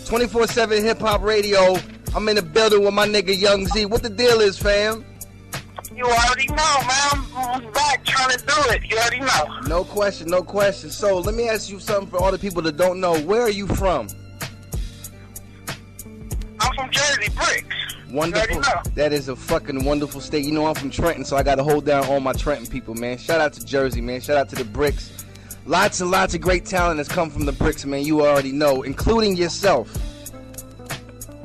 24/7 Hip Hop Radio. I'm in the building with my nigga Young Z. What the deal is, fam? You already know, man. I'm back trying to do it. You already know. No question, no question. So let me ask you something for all the people that don't know. Where are you from? I'm from Jersey, Bricks. Wonderful. That is a fucking wonderful state. You know I'm from Trenton, so I got to hold down all my Trenton people, man. Shout out to Jersey, man. Shout out to the Bricks. Lots and lots of great talent has come from the Bricks, man. You already know, including yourself.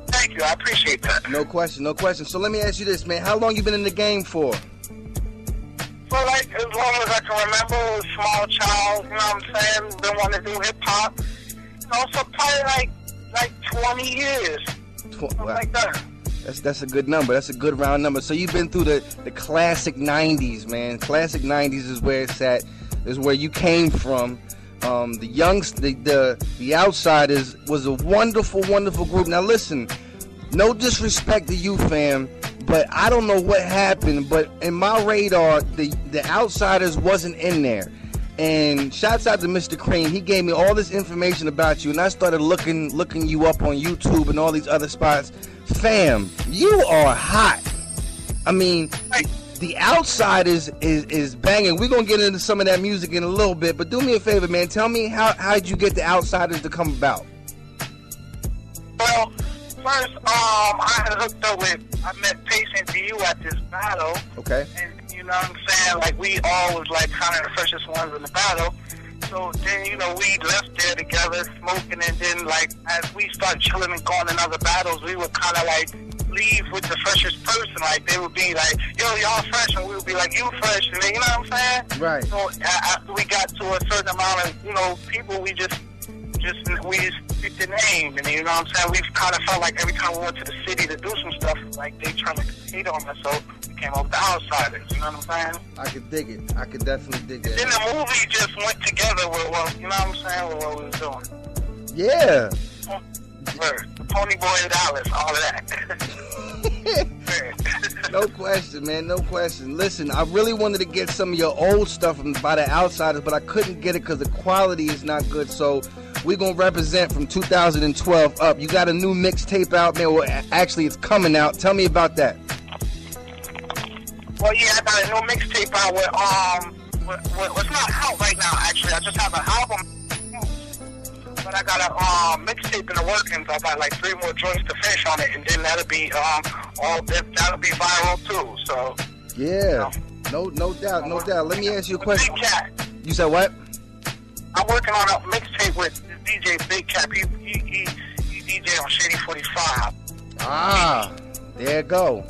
Thank you. I appreciate that. No question, no question. So let me ask you this, man. How long you been in the game for? For like as long as I can remember, a small child, you know what I'm saying? Been wanting to do hip hop. You know, so probably like 20 years. Something like that. That's a good number. That's a good round number. So you've been through the classic 90s, man. Classic 90s is where it's at. Is where you came from. The Outsiders was a wonderful, wonderful group. Now listen, no disrespect to you, fam, but I don't know what happened, but in my radar, the Outsiders wasn't in there. And shouts out to Mr. Cream. He gave me all this information about you, and I started looking you up on YouTube and all these other spots. Fam, you are hot. I mean, the Outsiders is banging. We're going to get into some of that music in a little bit, but do me a favor, man. Tell me, how did you get the Outsiders to come about? Well, first, I had hooked up I met Patient DU at this battle. Okay. And you know what I'm saying? Like, we all was like kind of the freshest ones in the battle. So then, you know, we left there together smoking, and then like as we started chilling and going in other battles, we would kind of like leave with the freshest person. Like they would be like, yo, y'all fresh, and we would be like, you fresh, and then, you know what I'm saying? Right. So after we got to a certain amount of, you know, people, we just picked the name, and you know what I'm saying? We kind of felt like every time we went to the city to do some stuff, like they trying to hate on us, so we came up with the Outsiders. You know what I'm saying? I could dig it. I could definitely dig that. Then the movie just went together with what, you know what I'm saying, with what we was doing. Yeah. The Pony Boy Dallas, all of that. No question, man. No question. Listen, I really wanted to get some of your old stuff by the Outsiders, but I couldn't get it because the quality is not good. So we're going to represent from 2012 up. You got a new mixtape out, man. Well, actually, it's coming out. Tell me about that. Well, yeah, I got a new mixtape out with it's not out right now, actually. I just have an album. But I got a mixtape in the workings. I got like 3 more joints to finish on it, and then that'll be viral too. So yeah, you know. no doubt. Let me ask you a question. Big Cat. You said what? I'm working on a mixtape with DJ Big Cat. He DJ on Shady 45. Ah, there you go.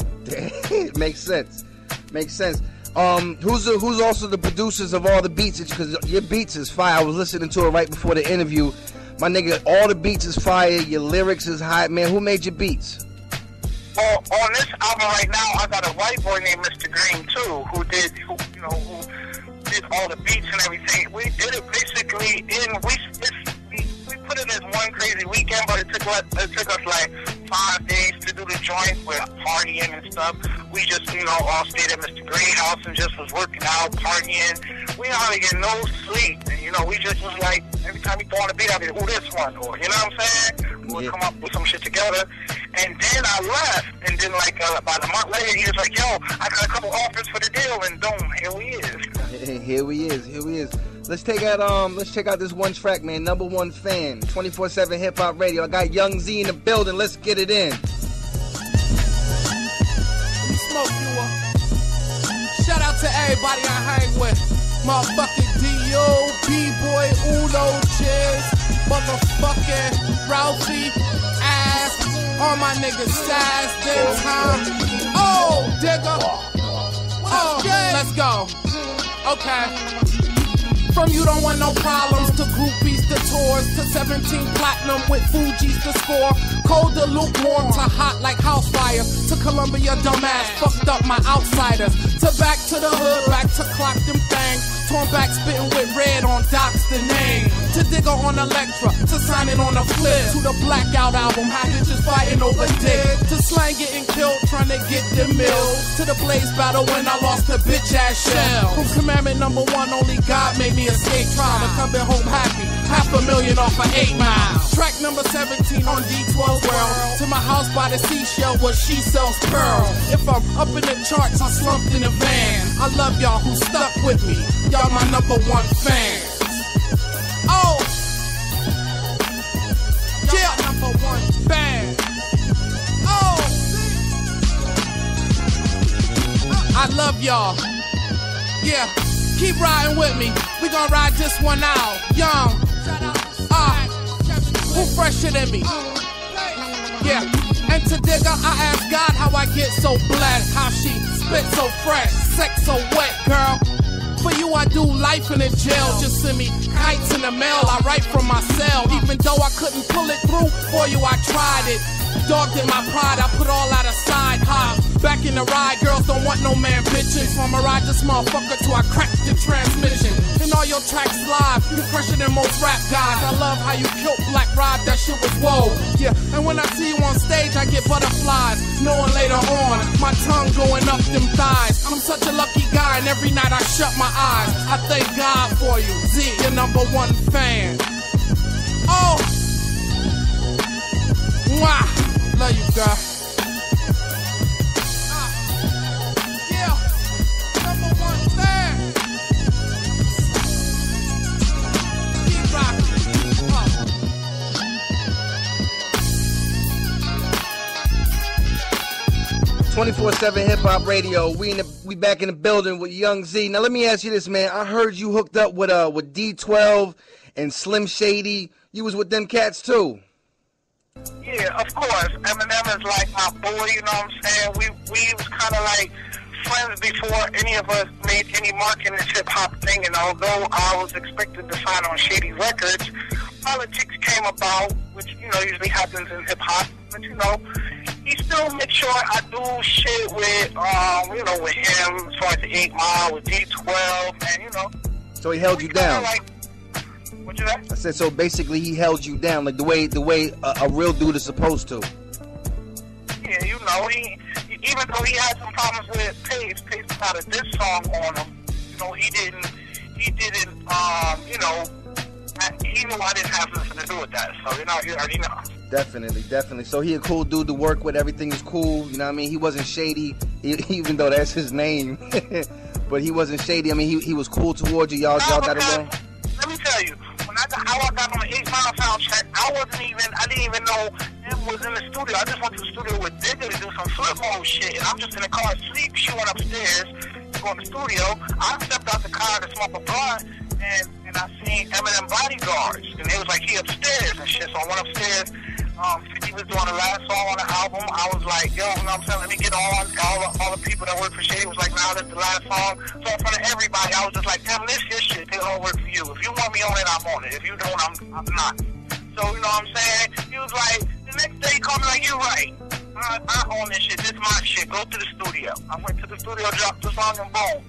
Makes sense. Who's also the producers of all the beats? Because your beats is fire. I was listening to it right before the interview. My nigga, all the beats is fire. Your lyrics is hot, man. Who made your beats? Well, on this album right now, I got a white boy named Mr. Green too, who did all the beats and everything. We did it basically we put it as one crazy weekend, but it took us like 5 days to do the joint with partying and stuff. We just, you know, all stayed at Mr. Green house and just was working out, partying. We hardly get no sleep. And, you know, we just was like, every time we throw on a beat, I'd be, who this one? Or, you know what I'm saying? We'll come up with some shit together. And then I left. And then, like, about a month later, he was like, yo, I got a couple offers for the deal. And boom, here we is. Here we is. Let's check out this one track, man. Number one fan, 24/7 Hip Hop Radio. I got Young Z in the building. Let's get it in. Smoke you up. Shout out to everybody I hang with. Motherfucking D.O., B-Boy, Uno, Cheers, motherfucking Ralphie, Ass, all my niggas, Sass, D12. Oh, digger. Oh, let's go. Okay. From you don't want no problems to groupies to tours to 17 platinum with Fugees to score. Cold to lukewarm to hot like house fire. To Columbia dumbass fucked up my outsiders. To back to the hood, back to clock them things. Torn back spitting with red on Doc's the name. To Digger on Electra, to sign it on a flip. To the Blackout album, how bitches fighting over dick. To Slang getting killed, trying to get the mills. To the Blaze battle when I lost the bitch ass shell. From commandment number 1, only God made me escape trial and come back home happy. 500,000 off of 8 Mile. Track number 17 on D12 World. To my house by the seashell where she sells pearl. If I'm up in the charts, I'm slumped in a van. I love y'all who stuck with me. Y'all my #1 fans. Oh, yeah, #1 fan. Oh, I love y'all. Yeah, keep riding with me. We gon' ride this one out. Young, who fresher than me? Yeah, and to dig up, I ask God how I get so blessed. How she spit so fresh, sex so wet, girl. For you, I do life in a jail. Just send me kites in the mail. I write from my cell. Even though I couldn't pull it through, for you, I tried it. Dogged in my pride, I put all out aside. Hop back in the ride, girls don't want no man bitches. So I'ma ride this motherfucker till I crack the transmission. And all your tracks live, you fresher than most rap guys. I love how you killed Black Rod, that shit was whoa. Yeah, and when I see you on stage, I get butterflies. Knowing later on, my tongue going up them thighs. I'm such a lucky guy, and every night I shut my eyes. I thank God for you, Z, your #1 fan. Oh, mwah, love you, girl. Yeah, #1 fan. Keep rocking. 24/7 Hip Hop Radio. We back in the building with Young Z. Now let me ask you this, man. I heard you hooked up with D12 and Slim Shady. You was with them cats too. Yeah, of course. Eminem is like my boy, you know what I'm saying? We was kind of like friends before any of us made any mark in this hip-hop thing, and although I was expected to sign on Shady Records, politics came about, which, you know, usually happens in hip-hop, but, you know, he still makes sure I do shit with, you know, with him, as far as the 8 Mile, with D12, and, you know. So he held you down. What you say? I said, so basically he held you down, like the way a real dude is supposed to. Yeah, you know, even though he had some problems with Pace had a diss song on him. You know, he didn't, you know, he knew I didn't have nothing to do with that. So, you know, you already know. Definitely. So he a cool dude to work with. Everything is cool. You know what I mean? He wasn't shady, even though that's his name. But he wasn't shady. I mean, he was cool towards you. Y'all got along. Let me tell you, how I got on the 8 Mile sound check, I didn't even know him was in the studio. I just went to the studio with Digger to do some flip mode shit, and I'm just in the car asleep. She went upstairs to go in the studio. I stepped out the car to smoke a blunt, and I seen Eminem bodyguards, and it was like he upstairs and shit. So I went upstairs. 50 was doing the last song on the album. I was like, yo, you know what I'm saying? Let me get on. All the people that work for Shady was like, nah, that's the last song. So in front of everybody, I was just like, damn, this shit, they all work for you. If you want me on it, I'm on it. If you don't, I'm not. So, you know what I'm saying? He was like, the next day he called me like, you're right. I own this shit. This is my shit. Go to the studio. I went to the studio, dropped the song, and boom.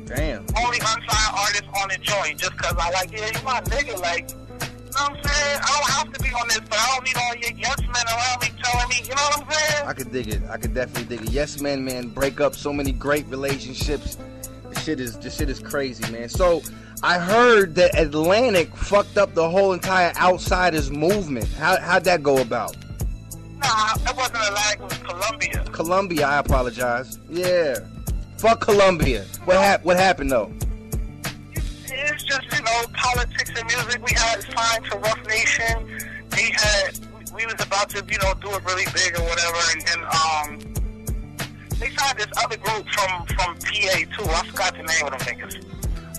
Damn. Only unsigned artist on the joint, just because I like, yeah, you my nigga, like, you know what I'm saying? I don't have to be on this, but I don't need all your yes men around me telling me, you know what I'm saying? I could dig it. I could definitely dig it. Yes men, man, break up so many great relationships. This shit is crazy, man. So I heard that Atlantic fucked up the whole entire Outsiders movement. How'd that go about? Nah, it wasn't Atlantic, it was Columbia. Columbia, I apologize. Yeah. Fuck Columbia. What happened though? It's just, you know, politics and music. We had signed to Rough Nation. We was about to, you know, do it really big or whatever, and they signed this other group from PA too. I forgot the name of them niggas.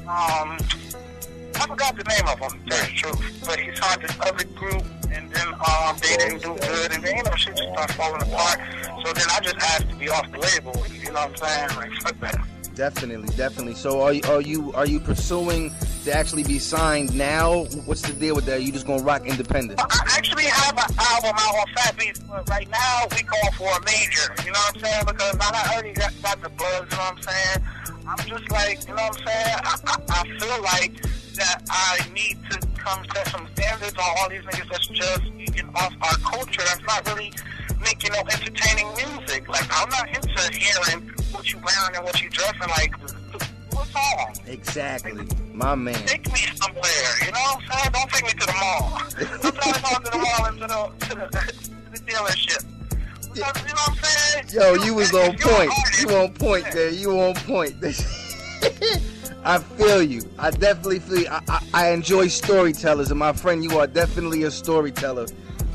I forgot the name of them, that's true. But he signed this other group, and then they didn't do good, and then, you know, shit just started falling apart. So then I just asked to be off the label, you know what I'm saying? Like, fuck that. Definitely. So are you pursuing to actually be signed now? What's the deal with that? You just gonna rock independent? I actually have an album out on Fat Beats, but right now we going for a major. You know what I'm saying? Because I already got the buzz. You know what I'm saying? I'm just like, you know what I'm saying? I feel like that I need to come set some standards on all these niggas that's just eating off our culture. That's not really making no entertaining music. Like, I'm not into hearing what you wearing and what you dressing. Like, what's all wrong. Exactly. My man. Take me somewhere, you know what I'm saying? Don't take me to the mall. I'm trying to go to the mall and to the dealership. Because, you know what I'm saying? Yo, you was on point. You on point there. You on point. I feel you. I definitely feel you. I enjoy storytellers, and my friend, you are definitely a storyteller.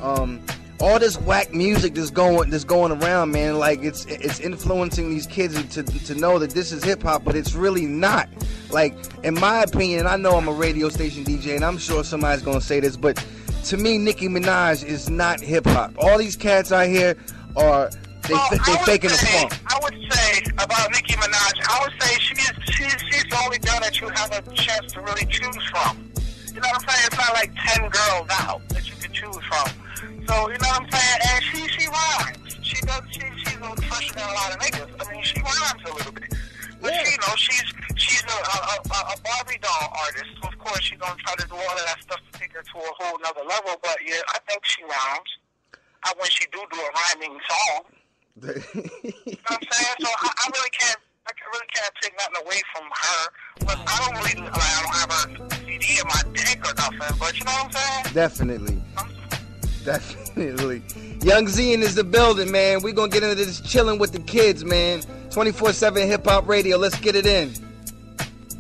All this whack music that's going around, man, like it's influencing these kids to know that this is hip hop, but it's really not. Like, in my opinion, I know I'm a radio station DJ, and I'm sure somebody's gonna say this, but to me, Nicki Minaj is not hip hop. All these cats out here are they faking the funk. I would say about Nicki Minaj, I would say she's the only girl that you have a chance to really choose from. You know what I'm saying? It's not like 10 girls out that you can choose from. So, you know what I'm saying? And she rhymes. She's fresher than a lot of niggas. I mean, she rhymes a little bit. But you know, she's a Barbie doll artist. So of course, she's gonna try to do all of that stuff to take her to a whole nother level. But yeah, I think she rhymes. When she do a rhyming song. You know what I'm saying? So I really can't take nothing away from her. But I don't have her CD in my deck or nothing. But you know what I'm saying? Definitely. Definitely. Young Zian is the building, man. We're gonna get into this chilling with the kids, man. 24/7 hip hop radio. Let's get it in.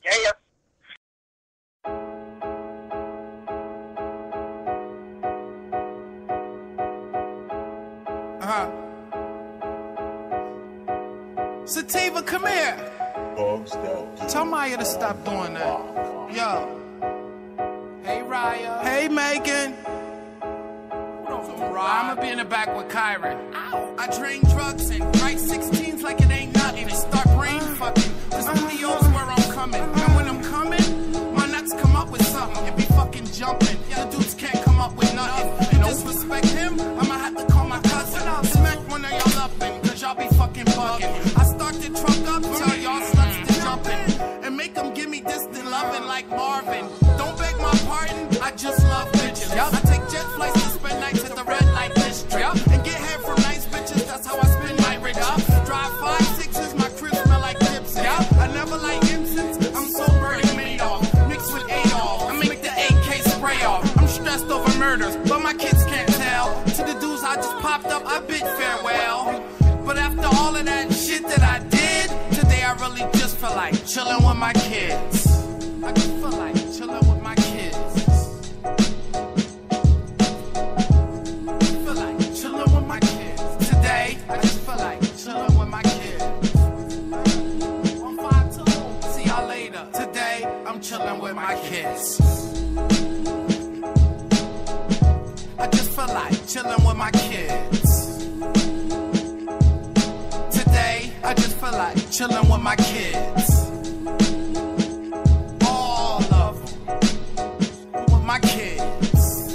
Yeah. Sativa, come here. Tell Maya to stop doing that. Yo. Hey, Raya. Hey, Megan. I'ma be in the back with Kyron. I drain drugs and write 16s like it ain't nothing and start brain fucking. The studio's where I'm coming. And when I'm coming, my nuts come up with something and be fucking jumping. The dudes can't come up with nothing. You disrespect him, I'ma have to call my cousin. I'll smack one of y'all up in, cause y'all be fucking bugging. I start the truck up, tell y'all sluts to jump in. And make them give me distant loving like Marvin. Don't beg my pardon, I just love bitches. I take jet flights to spend nights at the red light district. And get head from nice bitches, that's how I spend my rich. Drive 5-6s, my crib smell like Gibson. I never like incense, I'm so burning made off. Mixed with Adolf, I make the AK spray off. I'm stressed over murders, but my kids can't tell. To the dudes I just popped up, I bid farewell. But after all of that shit that I did, today I really just feel like chilling with my kids. I just feel like chilling with my kids. Feel like chilling with my kids. Today, I just feel like chilling with my kids. 152, see y'all later. Today, I'm chilling with my kids. I just feel like chilling with my kids. Today, I just feel like chilling with my kids. My kids.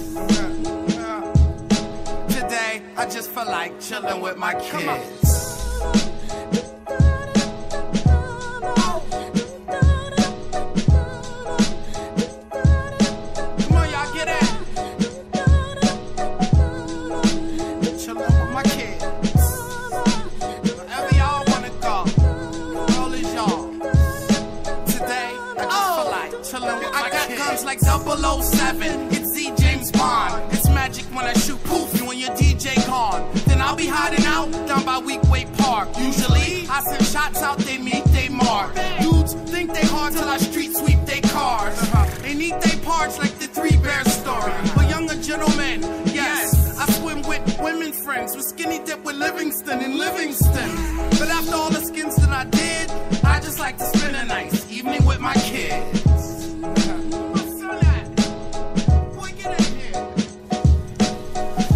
Today, I just feel like chilling with my kids. Come on, y'all, get it. Chilling with my kids. Wherever y'all wanna go, all is y'all. Today, I just feel like chilling with my kids. I got guns like 007. It's Z James Bond. It's magic when I shoot poof when your DJ gone. Then I'll be hiding out down by Weekway Park. Usually I send shots out, they meet, they mark. Dudes think they hard till I street sweep they cars. They need they parts like the Three Bears story. But younger gentlemen, yes, I swim with women friends with skinny dip with Livingston and Livingston. But after all the skins that I did, I just like to spend a nice evening with my kids.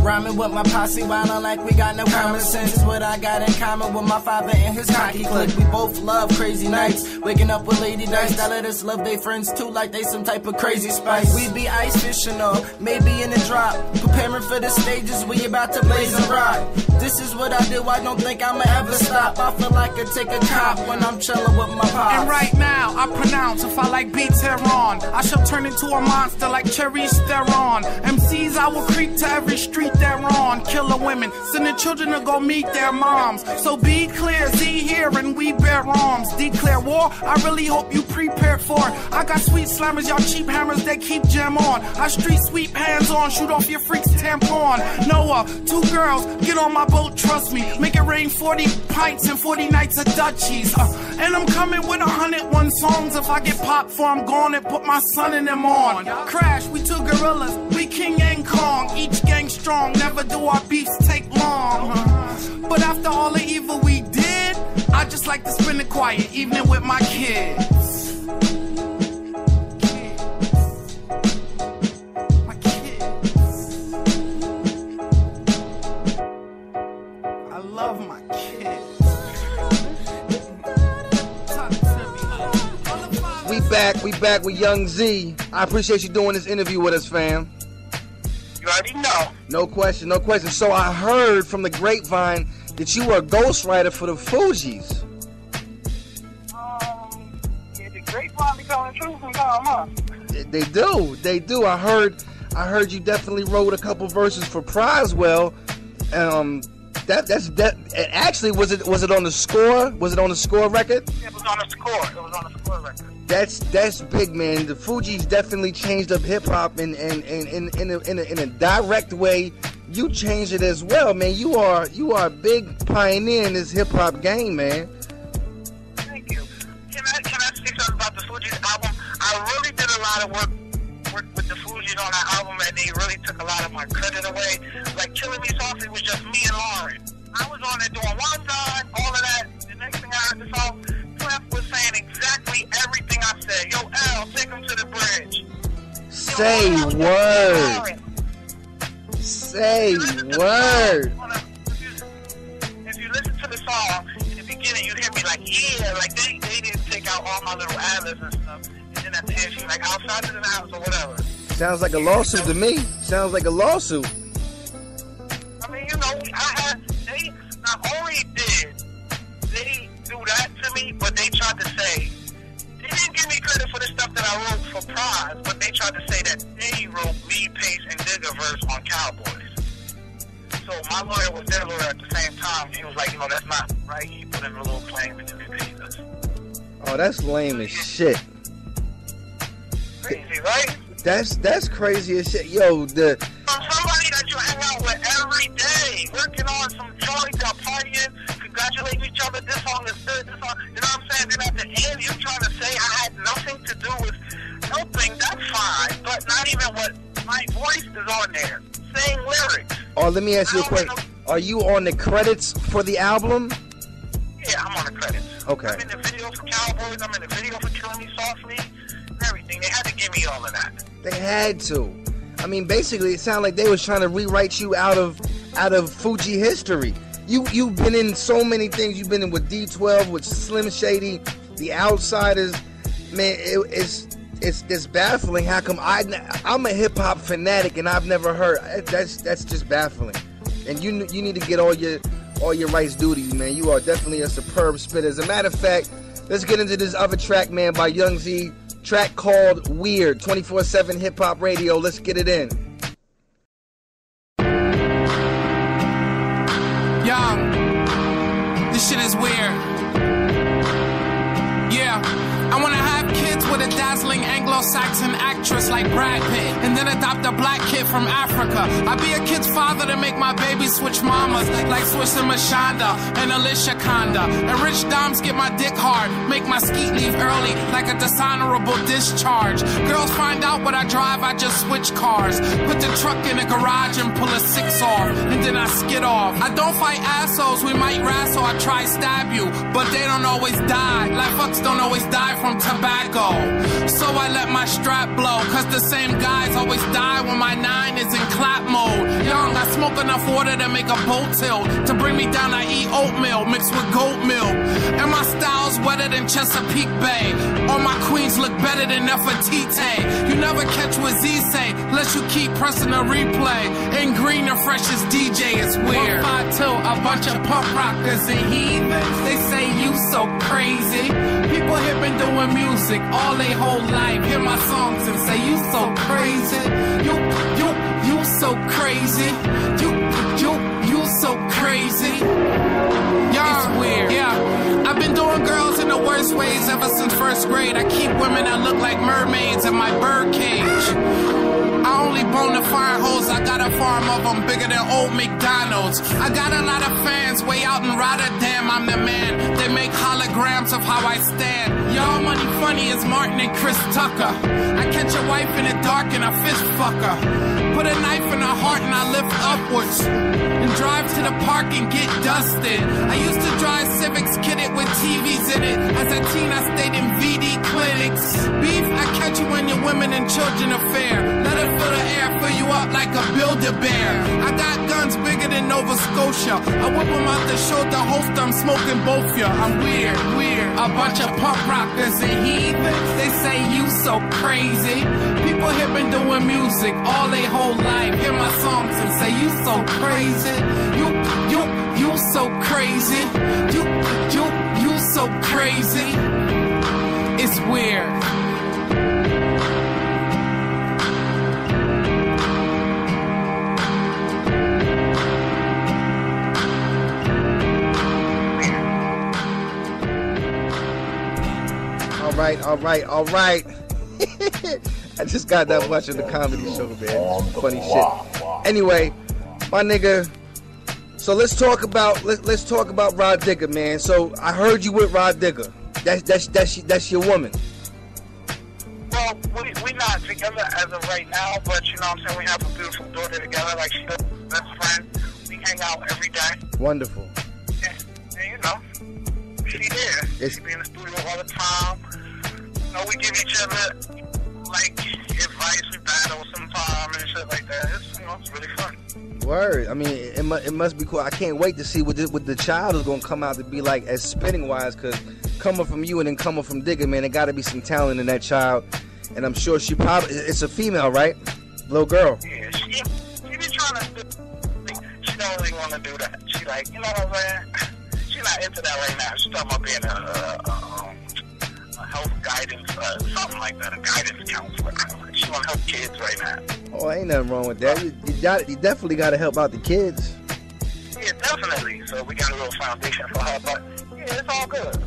Rhyming with my posse, wildin' like we got no common sense. Is what I got in common with my father and his cocky clique. We both love crazy nights, waking up with Lady Dice. That let us love they friends too, like they some type of crazy spice. We be ice fishing or maybe in a drop, preparing for the stages we about to blaze and rock. This is what I do, I don't think I'ma ever stop. I feel like I take a cop when I'm chillin' with my pops. And right now, I pronounce if I like beats heron, I shall turn into a monster like Cherry Theron. MCs, I will creep to every street they're on. Killer women, sending children to go meet their moms. So be clear, Z here and we bear arms. Declare war, I really hope you prepared for it. I got sweet slammers, y'all cheap hammers, they keep jam on. I street sweep, hands on, shoot off your freaks tampon. Noah, 2 girls, get on my boat, trust me. Make it rain 40 pints and 40 nights of Dutchies. And I'm coming with 101 songs. If I get popped for I'm gone and put my son in them on. Crash, we 2 gorillas, we King and Kong. Each gang strong, never do our beefs take long. But after all the evil we did, I just like to spend a quiet evening with my kids. My kids. I love my kids. We back with Young Z. I appreciate you doing this interview with us, fam. You already know. No question, no question. So I heard from the grapevine that you were a ghostwriter for the Fugees. Yeah, the grapevine be telling the truth sometimes, huh? They do. I heard you definitely wrote a couple verses for Prizewell. Actually, was it on the score? Was it on the score record? Yeah, it was on the score. It was on the score record. That's big, man. The Fugees definitely changed up hip hop in a direct way. You changed it as well, man. You are a big pioneer in this hip hop game, man. Thank you. Can I say something about the Fugees album? I really did a lot of work with the Fugees on that album, and they really took a lot of my credit away. Like Killing Me Softly was just me and Lauren. I was on it doing one time, all of that. The next thing I heard the song, Clef was saying exactly everything I said. Yo, L, take him to the bridge. Say word. Say word. If you listen to the song, in the beginning, you'd hear me like, yeah, like they didn't take out all my little ad-libs and stuff. And then at the end, she was like, outside of the house or whatever. Sounds like a lawsuit to me. Sounds like a lawsuit. I mean, you know, they not only did they do that to me, but they tried to say, they didn't give me credit for the stuff that I wrote for Prize, but they tried to say that they wrote me, Pace, and Digger verse on Cowboys. So my lawyer was their lawyer at the same time. He was like, you know, that's not right. He put in a little claim and then they paid us. Oh, that's lame as shit. Crazy, right? That's crazy as shit. Yo, somebody that you hang out with every day, working on some joints, y'all partying, congratulating each other, this song is good, this song, you know what I'm saying? Then at the end, you're trying to say I had nothing to do with helping, that's fine, but not even what my voice is on there, saying lyrics. Oh, let me ask you a question. Are you on the credits for the album? Yeah, I'm on the credits. Okay. I'm in the video for Cowboys, I'm in the video for Killing Me Softly, and everything. They had to give me all of that. They had to. I mean, basically, it sounded like they was trying to rewrite you out of Fuji history. You've been in so many things. You've been in with D12, with Slim Shady, The Outsiders. Man, it's baffling. How come I'm a hip hop fanatic and I've never heard? That's just baffling. And you need to get all your rights due to you, man. You are definitely a superb spitter. As a matter of fact, let's get into this other track, man, by Young Z. Track called Weird, 24/7 hip hop radio. Let's get it in. Young, this shit is weird. Yeah, I wanna have kids with a dazzling Anglo-Saxon actress like Brad Pitt, and then adopt a black kid from Africa. I'd be a kid's father to make my baby switch mamas, like Swiss and Mashonda and Alicia Conda. And rich doms get my dick hard, make my skeet leave early like a dishonorable discharge. Girls find out what I drive, I just switch cars. Put the truck in the garage and pull a 6 off, and then I skid off. I don't fight assholes, we might wrestle, I try stab you, but they don't always die. Like fucks don't always die from tobacco. So I let my strap blow, cause the same guys always die when my 9 is in clap mode. Young, I smoke enough water to make a boat tilt. To bring me down, I eat oatmeal mixed with goat milk. And my style's wetter than Chesapeake Bay. All my queens look better than Nefertiti. You never catch what Z say, unless you keep pressing a replay. In green, the freshest DJ is weird. 152, a bunch of punk rockers and heathens. They say you so crazy. People here been doing music all their whole life. Hear my songs and say you so crazy. You so crazy. You so crazy. It's weird. Yeah, I've been doing girls in the worst ways ever since first grade. I keep women that look like mermaids in my bird cage. I only bone the fire hose, I got a farm of them bigger than old McDonald's. I got a lot of fans way out in Rotterdam, I'm the man. They make holograms of how I stand. Y'all money funny as Martin and Chris Tucker. I catch a wife in the dark and I fist fuck her. Put a knife in her heart and I lift upwards. And drive to the park and get dusted. I used to drive Civics kitted with TVs in it. As a teen I stayed in VD clinics. Beef, I catch you when your women and children affair. Let it fill the air, fill you up like a Build-A-Bear. I got guns bigger than Nova Scotia. I whip them out the shoulder holster, I'm smoking both ya. I'm weird. A bunch of punk rockers and heathens. They say you so crazy. People here been doing music all they whole life. Hear my songs and say you so crazy. You so crazy. You so crazy. It's weird. All right. I just got that watching the comedy show, man. Funny shit. Anyway, my nigga. So let's talk about Rod Digger, man. So I heard you with Rod Digger. That's your woman. Well, we're not together as of right now, but you know what I'm saying, we have a beautiful daughter together, like she's a best friend. We hang out every day. Wonderful. And you know, she there. She be in the studio all the time. You know, we give each other like advice, we battle sometimes and shit like that. It's really fun. Word. I mean, it must be cool. I can't wait to see what the child is gonna come out to be like as spinning wise, because coming from you and then coming from Digger, man, there gotta be some talent in that child. And I'm sure she probably, it's a female, right? Little girl. Yeah, she be trying to she don't really want to do that. She like, you know what I'm saying? She's not into that right now. She's talking about being a health guidance, something like that, a guidance counselor. She want to help kids right now. Oh, ain't nothing wrong with that. You definitely got to help out the kids. Yeah, definitely. So we got a little foundation for her, but yeah, it's all good.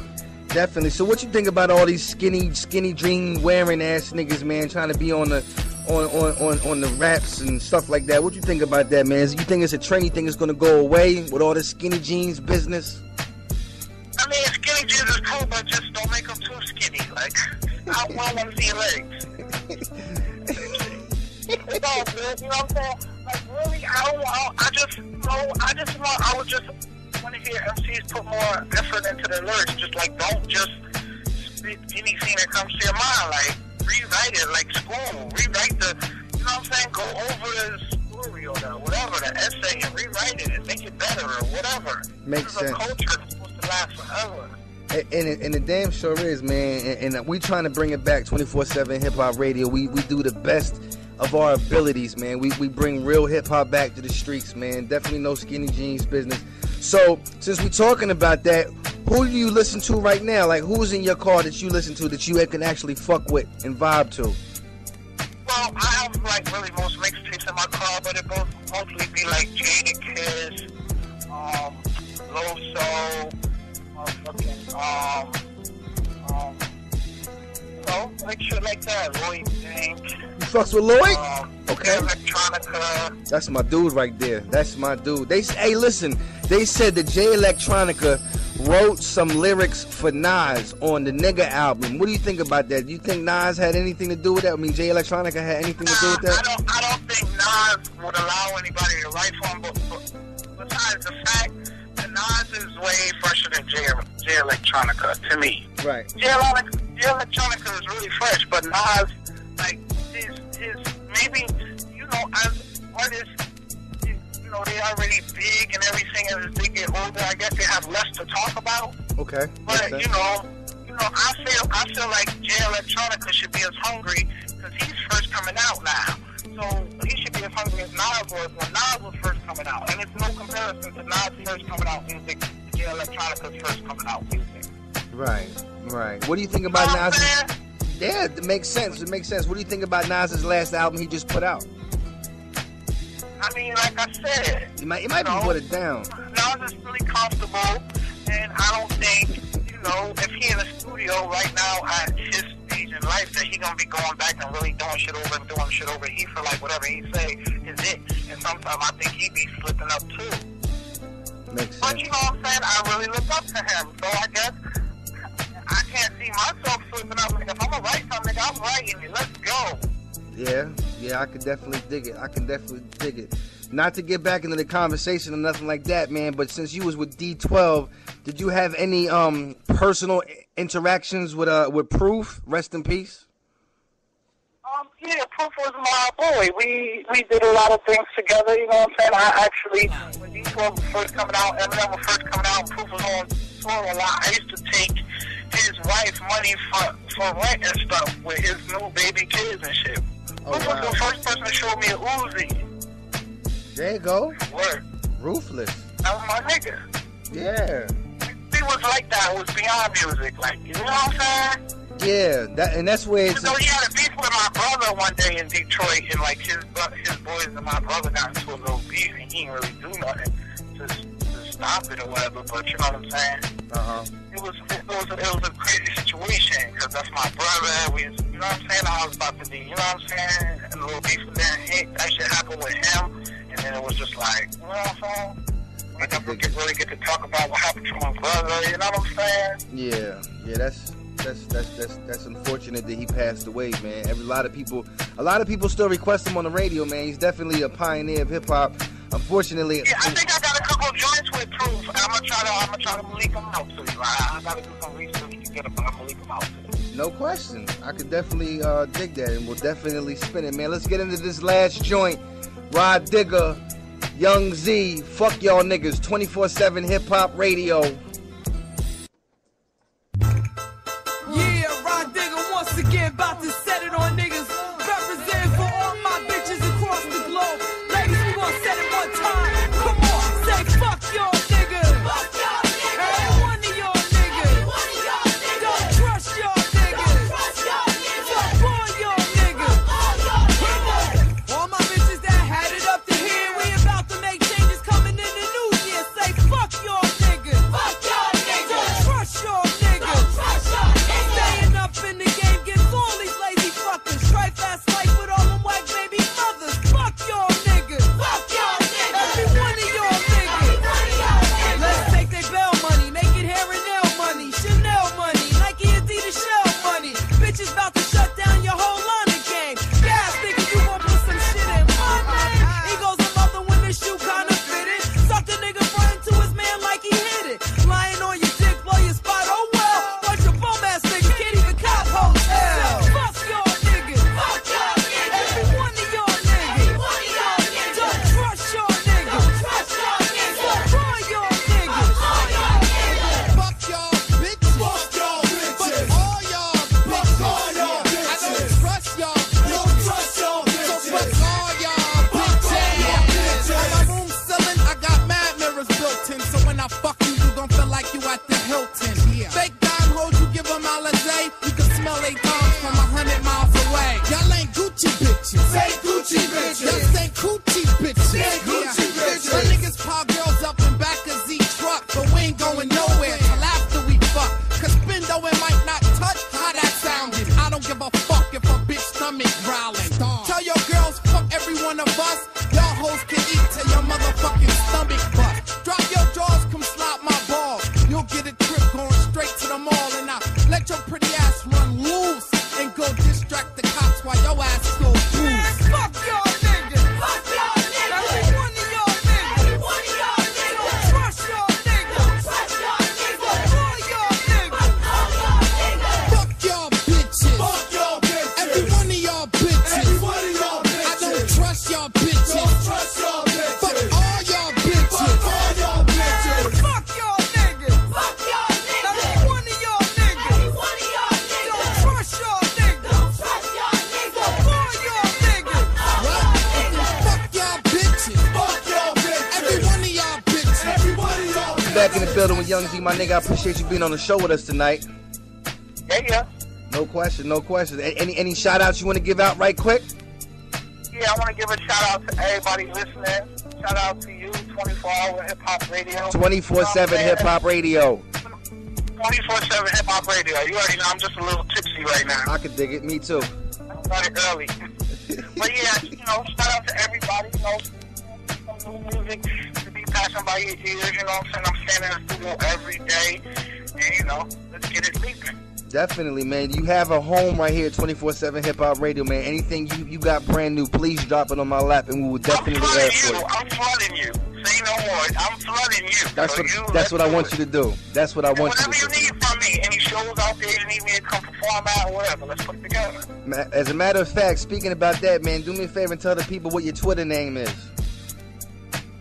Definitely. So what you think about all these skinny dream wearing ass niggas, man, trying to be on the raps and stuff like that? What you think about that, man? You think it's a trend? You think it's gonna go away with all this skinny jeans business? I mean, skinny jeans is cool, but just don't make them too skinny. Like, I want them to see your legs. It's all good, you know what I'm saying? Like, really, I would just want to hear MCs put more effort into their lyrics. Just like, don't just spit anything that comes to your mind. Like, rewrite it like school. Rewrite you know what I'm saying? Go over the story or whatever, the essay, and rewrite it and make it better or whatever. Makes sense. This is a culture that's supposed to last forever. And it damn sure is, man. And we trying to bring it back 24/7 hip hop radio. We do the best of our abilities, man. We bring real hip hop back to the streets, man. Definitely no skinny jeans business. So since we're talking about that, who do you listen to right now? Like, who's in your car that you listen to that you can actually fuck with and vibe to? Well, I have like really most mixtapes in my car, but it will mostly be like Jadakiss, Low Soul, like shit like that. Lloyd Bank. You fucks with Lloyd? Okay. Electronica. That's my dude right there. That's my dude. Hey, listen. They said that Jay Electronica wrote some lyrics for Nas on the Nigga album. What do you think about that? Do you think Nas had anything to do with that? I mean, Jay Electronica had anything to do with that? I don't think Nas would allow anybody to write for him, but besides the fact that Nas is way fresher than Jay Electronica to me. Right. Jay Electronica is really fresh, but Nas, like, his maybe, you know, as artists, you know, they already big and everything, and as they get older, I guess they have less to talk about. Okay. But you know, I feel like Jay Electronica should be as hungry because he's first coming out now. So he should be as hungry as Nas was when Nas was first coming out, and it's no comparison to Nas first coming out music to Jay Electronica's first coming out music. Right. What do you think about Nas? Yeah, it makes sense. What do you think about Nas's last album he just put out? I mean, like I said, it might be put it down. Nas is really comfortable, and I don't think, if he in the studio right now at his stage in life, that he gonna be going back and really doing shit over. He feel like whatever he say is it, and sometimes I think he be slipping up too. Makes sense. But you know what I'm saying? I really look up to him, so I guess I can't see myself slipping up. Like, if I'm gonna write something, I'm writing it. Let's go. Yeah, I could definitely dig it. Not to get back into the conversation or nothing like that, man, but since you was with D12, did you have any personal interactions with Proof? Rest in peace. Yeah, Proof was my boy. We did a lot of things together, you know what I'm saying? I actually, when D12 was first coming out, Eminem was first coming out, Proof was on tour a lot. I used to take his wife's money for rent and stuff with his new baby kids and shit. Proof was the first person to show me a Uzi. There you go. Word. Ruthless. That was my nigga. Yeah. He was like that. It was beyond music. Like, you know what I'm saying? Yeah, that's where it's... So he had a beef with my brother one day in Detroit, and like his boys and my brother got into a little beef, and he didn't really do nothing to stop it or whatever. But you know what I'm saying? It was a crazy situation because that's my brother. You know what I'm saying? I was about to be, you know what I'm saying? And a little beef with that shit happened with him, and then it was just like, you know what I'm saying? I never really get to talk about what happened to my brother. You know what I'm saying? Yeah, that's unfortunate that he passed away, man. A lot of people still request him on the radio, man. He's definitely a pioneer of hip hop. Unfortunately, yeah, I think I got a couple of joints with Proof. I'm gonna try to leak them out to you. I gotta do some research to get them, but I'm gonna leak them out to you. No question. I could definitely dig that, and we'll definitely spin it, man. Let's get into this last joint. Rod Digger, Young Z, fuck y'all niggas, 24/7 hip hop radio. Yeah, Rod Digger once again about to set it on niggas. Represent for all my bitches across the globe. Ladies, we gonna set it one time. Come on, say fuck y'all niggas. Fuck y'all niggas. Every one of y'all niggas. Every one of y'all niggas. Don't trust y'all niggas. Don't trust y'all niggas. Fuck all y'all niggas. All y'all niggas. All my bitches that had it up to here, we about to make changes coming in the new year. Say fuck y'all niggas. Fuck y'all niggas. Don't trust y'all niggas. Don't trust y'all niggas. Staying up in the game gets all these lazy fuckers. Try fast life with all them white baby mothers. Fuck y'all niggas. Fuck y'all niggas. Every one of y'all niggas. Let's take their bail money, make it hair and nail money, Chanel money, Nike Adidas shell money. Bitches about to shut down your whole line of game. Gas nigga, you gon' put some shit in my name. Eagles a mother when the shoe kinda fitted. Suck the nigga front to his man like he hit it. Lying on your dick, blow your spot, oh well. Bunch of bum ass niggas can't even cop hotel. Fuck y'all niggas. Fuck y'all niggas. Every one of y'all niggas. Every one of y'all niggas. Don't trust y'all niggas. Don't trust y'all niggas. Fuck all y'all niggas. All y'all niggas. Fuck y'all bitches. Fuck y'all bitches. Fuck all y'all bitches. Fuck all y'all bitches. I don't trust y'all. Don't trust y'all bitches. So fuck all y'all bitches. On my room ceiling, I got mad mirrors built in. So when I fuck you, you gon' feel like you at the Hilton. Yeah. Fake dime hoes, you give them Alizé. You can smell they tongues from 100 miles away. Y'all ain't Gucci bitches. Say Gucci bitches. Y'all say Gucci bitches. Say Gucci bitches. My niggas pile girls up in back of Z truck, but we ain't going nowhere till after we fuck. Cause Bindo it might not touch how that sounded. I don't give a fuck if a bitch stomach growling. Tell your girls fuck every one of us. Y'all hoes can eat till your motherfucking stomach bust. Drop your jaws, come slap my ball. You'll get a trip going straight to the mall, and I let your pretty ass run loose and go distract the cops while your ass go boost. Fuck y'all niggas. Fuck y'all niggas. Every one of y'all niggas. Every one of y'all niggas. Don't trust y'all niggas. Don't trust y'all niggas. Fuck all y'all niggas. Fuck all y'all niggas. Fuck y'all bitches. Fuck y'all bitches. Every one of y'all bitches. Every one of y'all bitches. I don't trust y'all bitches. Don't trust y'all bitches. Fuck all y'all bitches. Fuck all y'all bitches. Fuck y'all niggas. Fuck y'all niggas. Every one of y'all niggas. Every one of y'all niggas. Don't trust y'all niggas. Don't trust y'all niggas. Fuck all y'all niggas. What? Fuck y'all bitches. Fuck y'all bitches. Every one of y'all bitches. Every one of y'all bitches. Back in the building with Young Z, my nigga. I appreciate you being on the show with us tonight. Yeah. No question. Any shout outs you want to give out right quick? Yeah, I want to give a shout out to everybody listening. Shout out to you, 24-hour Hip Hop Radio. 24/7 Hip Hop Radio. 24/7 Hip Hop Radio. You already know I'm just a little tipsy right now. I could dig it. Me too. I started early. But yeah, shout out to everybody. Some new music to be passing by your ears. You know what I'm saying? I'm standing in the studio every day. And, let's get it leaking. Definitely, man. You have a home right here at 24/7 Hip Hop Radio, man. Anything you got brand new, please drop it on my lap, and we will definitely air for it. I'm flooding you. Say no more. I'm flooding you. That's what I want you to do. That's what I want you to do. Whatever you need from me, any shows out there you need me to come perform at or whatever, let's put it together. As a matter of fact, speaking about that, man, do me a favor and tell the people what your Twitter name is.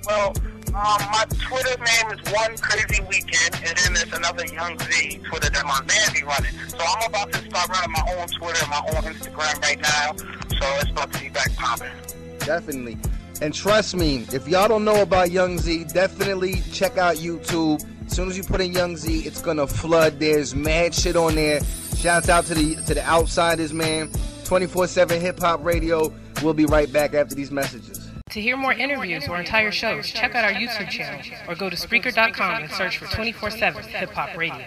Well, my Twitter name is One Crazy Weekend, and then there's another Young Z Twitter that my man be running. So I'm about to start running my own Twitter, my own Instagram right now. So it's about to be back popping. Definitely. And trust me, if y'all don't know about Young Z, definitely check out YouTube. As soon as you put in Young Z, it's gonna flood. There's mad shit on there. Shouts out to the outsiders, man. 24/7 Hip Hop Radio. We'll be right back after these messages. To hear more interviews or entire shows, check out our YouTube channel or go to Spreaker.com and search for 24/7 Hip Hop Radio.